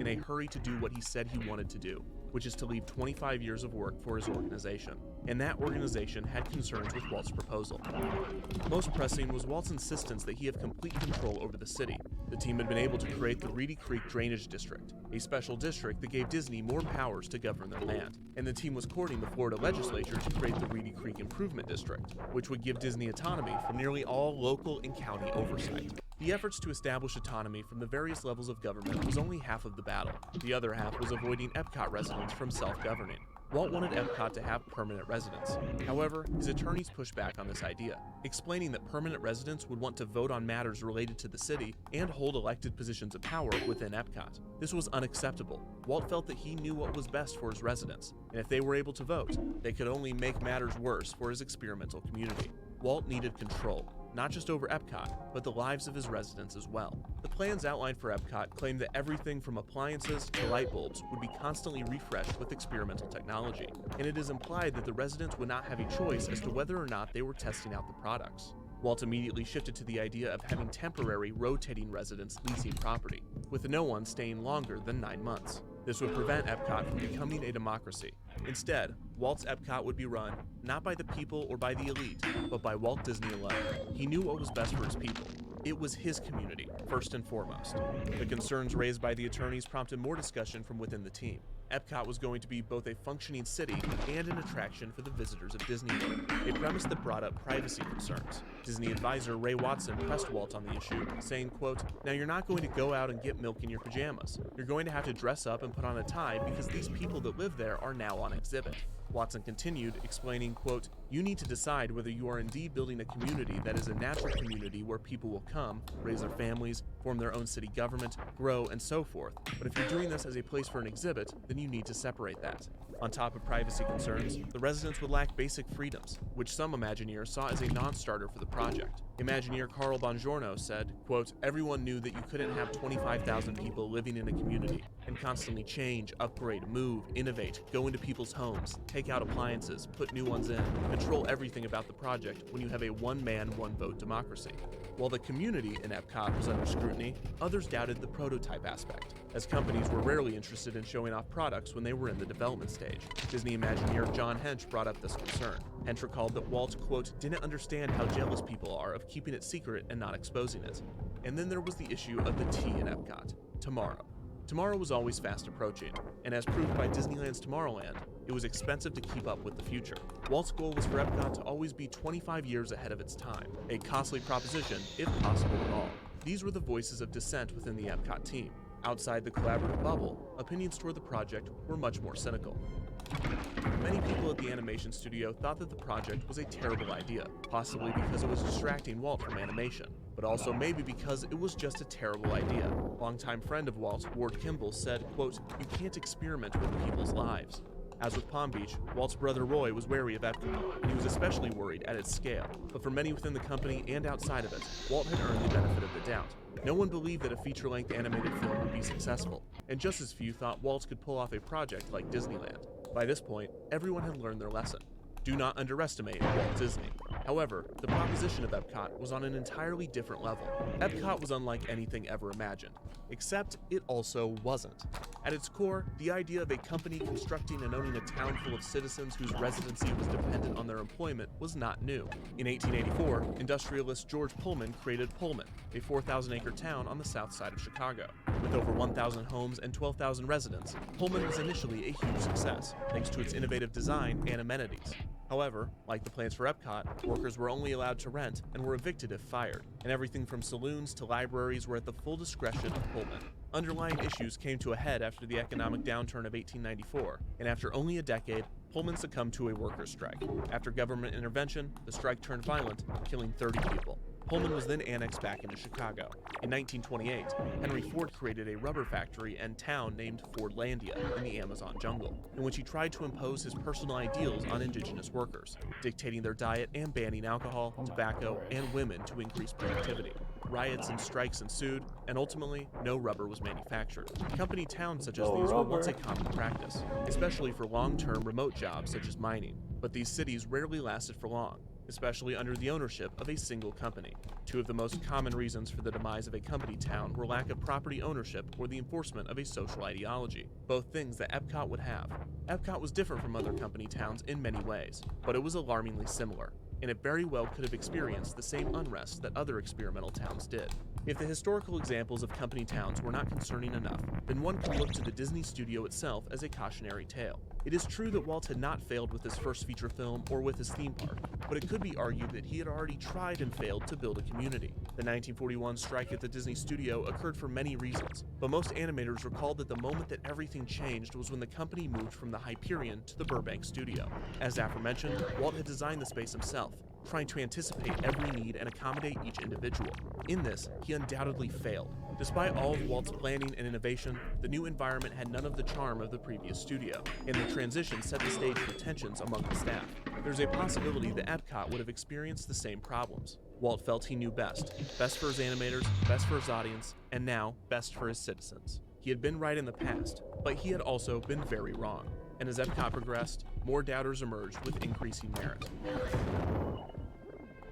a hurry to do what he said he wanted to do, which is to leave 25 years of work for his organization. And that organization had concerns with Walt's proposal. Most pressing was Walt's insistence that he have complete control over the city. The team had been able to create the Reedy Creek Drainage District, a special district that gave Disney more powers to govern their land. And the team was courting the Florida legislature to create the Reedy Creek Improvement District, which would give Disney autonomy from nearly all local and county oversight. The efforts to establish autonomy from the various levels of government was only half of the battle. The other half was avoiding Epcot residents from self-governing. Walt wanted Epcot to have permanent residents. However, his attorneys pushed back on this idea, explaining that permanent residents would want to vote on matters related to the city and hold elected positions of power within Epcot. This was unacceptable. Walt felt that he knew what was best for his residents, and if they were able to vote, they could only make matters worse for his experimental community. Walt needed control, not just over Epcot, but the lives of his residents as well. The plans outlined for Epcot claimed that everything from appliances to light bulbs would be constantly refreshed with experimental technology, and it is implied that the residents would not have a choice as to whether or not they were testing out the products. Walt immediately shifted to the idea of having temporary, rotating residents leasing property, with no one staying longer than 9 months. This would prevent Epcot from becoming a democracy. Instead, Walt's Epcot would be run not by the people or by the elite, but by Walt Disney alone. He knew what was best for his people. It was his community, first and foremost. The concerns raised by the attorneys prompted more discussion from within the team. Epcot was going to be both a functioning city and an attraction for the visitors of Disney World, a premise that brought up privacy concerns. Disney advisor Ray Watson pressed Walt on the issue, saying, quote, "Now you're not going to go out and get milk in your pajamas. You're going to have to dress up and put on a tie because these people that live there are now on exhibit." Watson continued, explaining, quote, "You need to decide whether you are indeed building a community that is a natural community where people will come, raise their families, form their own city government, grow, and so forth. But if you're doing this as a place for an exhibit, then you need to separate that." On top of privacy concerns, the residents would lack basic freedoms, which some Imagineers saw as a non-starter for the project. Imagineer Carl Bongiorno said, quote, "Everyone knew that you couldn't have 25,000 people living in a community and constantly change, upgrade, move, innovate, go into people's homes, take out appliances, put new ones in, control everything about the project when you have a one-man, one-vote democracy." While the community in Epcot was under scrutiny, others doubted the prototype aspect, as companies were rarely interested in showing off products when they were in the development stage. Disney Imagineer John Hench brought up this concern. Hench recalled that Walt, quote, "didn't understand how jealous people are of keeping it secret and not exposing it." And then there was the issue of the T in Epcot, tomorrow. Tomorrow was always fast approaching, and as proved by Disneyland's Tomorrowland, it was expensive to keep up with the future. Walt's goal was for Epcot to always be 25 years ahead of its time, a costly proposition, if possible at all. These were the voices of dissent within the Epcot team. Outside the collaborative bubble, opinions toward the project were much more cynical. Many people at the animation studio thought that the project was a terrible idea, possibly because it was distracting Walt from animation, but also maybe because it was just a terrible idea. Longtime friend of Walt's, Ward Kimball, said, quote, "You can't experiment with people's lives." As with Palm Beach, Walt's brother Roy was wary of Epcot, and he was especially worried at its scale. But for many within the company and outside of it, Walt had earned the benefit of the doubt. No one believed that a feature-length animated film would be successful, and just as few thought Walt could pull off a project like Disneyland. By this point, everyone had learned their lesson. Do not underestimate Walt Disney. However, the proposition of Epcot was on an entirely different level. Epcot was unlike anything ever imagined, except it also wasn't. At its core, the idea of a company constructing and owning a town full of citizens whose residency was dependent on their employment was not new. In 1884, industrialist George Pullman created Pullman, a 4,000-acre town on the south side of Chicago. With over 1,000 homes and 12,000 residents, Pullman was initially a huge success, thanks to its innovative design and amenities. However, like the plans for Epcot, workers were only allowed to rent and were evicted if fired, and everything from saloons to libraries were at the full discretion of Pullman. Underlying issues came to a head after the economic downturn of 1894, and after only a decade, Pullman succumbed to a workers' strike. After government intervention, the strike turned violent, killing 30 people. Pullman was then annexed back into Chicago. In 1928, Henry Ford created a rubber factory and town named Fordlandia in the Amazon jungle, in which he tried to impose his personal ideals on indigenous workers, dictating their diet and banning alcohol, tobacco, and women to increase productivity. Riots and strikes ensued, and ultimately, no rubber was manufactured. Company towns such as these were once a common practice, especially for long-term remote jobs such as mining, but these cities rarely lasted for long. especially under the ownership of a single company. Two of the most common reasons for the demise of a company town were lack of property ownership or the enforcement of a social ideology, both things that Epcot would have. Epcot was different from other company towns in many ways, but it was alarmingly similar, and it very well could have experienced the same unrest that other experimental towns did. If the historical examples of company towns were not concerning enough, then one could look to the Disney studio itself as a cautionary tale. It is true that Walt had not failed with his first feature film or with his theme park, but it could be argued that he had already tried and failed to build a community. The 1941 strike at the Disney studio occurred for many reasons, but most animators recalled that the moment that everything changed was when the company moved from the Hyperion to the Burbank studio. As aforementioned, Walt had designed the space himself, trying to anticipate every need and accommodate each individual. In this, he undoubtedly failed. Despite all of Walt's planning and innovation, the new environment had none of the charm of the previous studio, and the transition set the stage for tensions among the staff. There's a possibility that Epcot would have experienced the same problems. Walt felt he knew best for his animators, best for his audience, and now best for his citizens. He had been right in the past, but he had also been very wrong. And as Epcot progressed, more doubters emerged with increasing merit.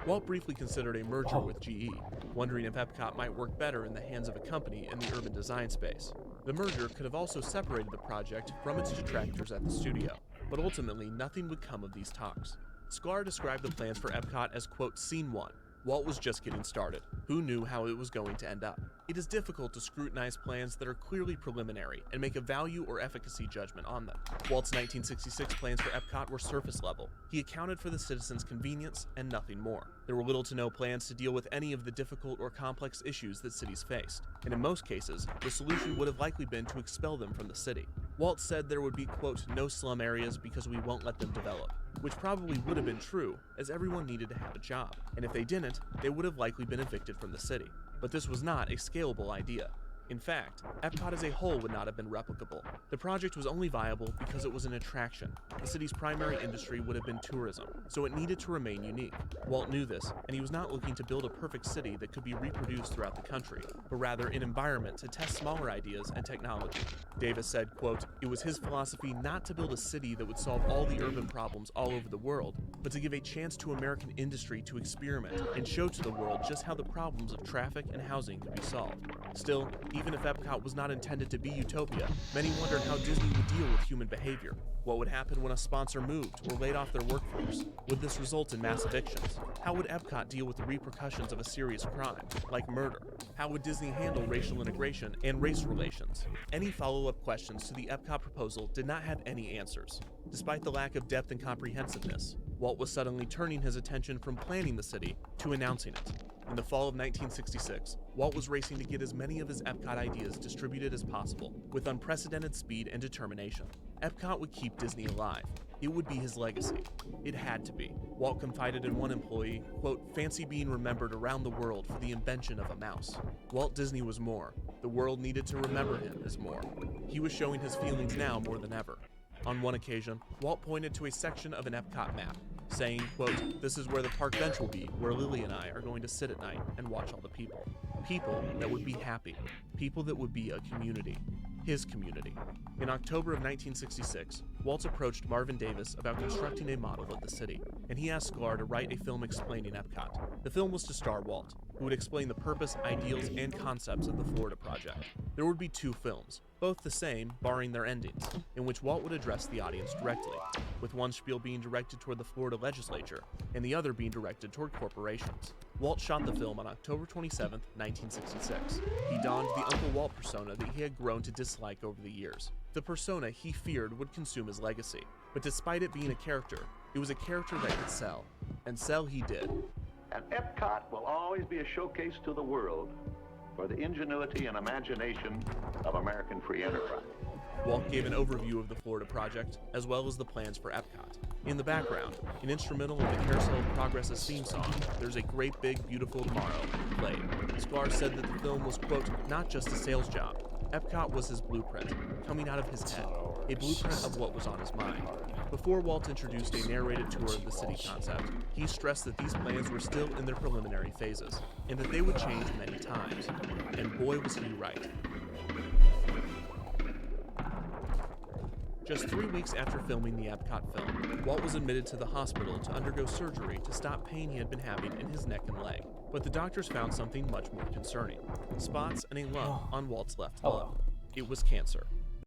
Walt briefly considered a merger with GE, wondering if Epcot might work better in the hands of a company in the urban design space. The merger could have also separated the project from its detractors at the studio, but ultimately nothing would come of these talks. Sklar described the plans for Epcot as, quote, Scene 1. Walt was just getting started. Who knew how it was going to end up? It is difficult to scrutinize plans that are clearly preliminary and make a value or efficacy judgment on them. Walt's 1966 plans for Epcot were surface level. He accounted for the citizens' convenience and nothing more. There were little to no plans to deal with any of the difficult or complex issues that cities faced, and in most cases, the solution would have likely been to expel them from the city. Walt said there would be, quote, no slum areas because we won't let them develop, which probably would have been true, as everyone needed to have a job, and if they didn't, they would have likely been evicted from the city. But this was not a scalable idea. In fact, Epcot as a whole would not have been replicable. The project was only viable because it was an attraction. The city's primary industry would have been tourism, so it needed to remain unique. Walt knew this, and he was not looking to build a perfect city that could be reproduced throughout the country, but rather an environment to test smaller ideas and technology. Davis said, quote, it was his philosophy not to build a city that would solve all the urban problems all over the world, but to give a chance to American industry to experiment and show to the world just how the problems of traffic and housing could be solved. Still, even if Epcot was not intended to be utopia, many wondered how Disney would deal with human behavior. What would happen when a sponsor moved or laid off their workforce? Would this result in mass evictions? How would Epcot deal with the repercussions of a serious crime, like murder? How would Disney handle racial integration and race relations? Any follow-up questions to the Epcot proposal did not have any answers. Despite the lack of depth and comprehensiveness, Walt was suddenly turning his attention from planning the city to announcing it. In the fall of 1966, Walt was racing to get as many of his Epcot ideas distributed as possible, with unprecedented speed and determination. Epcot would keep Disney alive. It would be his legacy. It had to be. Walt confided in one employee, quote, fancy being remembered around the world for the invention of a mouse. Walt Disney was more. The world needed to remember him as more. He was showing his feelings now more than ever. On one occasion, Walt pointed to a section of an Epcot map, saying, quote, this is where the park bench will be, where Lily and I are going to sit at night and watch all the people. People that would be happy. People that would be a community. His community. In October of 1966, Walt approached Marvin Davis about constructing a model of the city, and he asked Sklar to write a film explaining Epcot. The film was to star Walt, who would explain the purpose, ideals, and concepts of the Florida project. There would be two films, both the same, barring their endings, in which Walt would address the audience directly, with one spiel being directed toward the Florida legislature, and the other being directed toward corporations. Walt shot the film on October 27, 1966. He donned the Uncle Walt persona that he had grown to dislike over the years. The persona he feared would consume his legacy, but despite it being a character, it was a character that could sell, and sell he did. And Epcot will always be a showcase to the world for the ingenuity and imagination of American free enterprise. Walt gave an overview of the Florida project, as well as the plans for Epcot. In the background, an instrumental of the Carousel of Progress's theme song, There's a Great Big Beautiful Tomorrow, played. Sklar said that the film was, quote, not just a sales job. Epcot was his blueprint, coming out of his head, a blueprint of what was on his mind. Before Walt introduced a narrated tour of the city concept, he stressed that these plans were still in their preliminary phases, and that they would change many times. And boy was he right. Just 3 weeks after filming the Epcot film, Walt was admitted to the hospital to undergo surgery to stop pain he had been having in his neck and leg. But the doctors found something much more concerning: spots and a lump on Walt's left lung. It was cancer.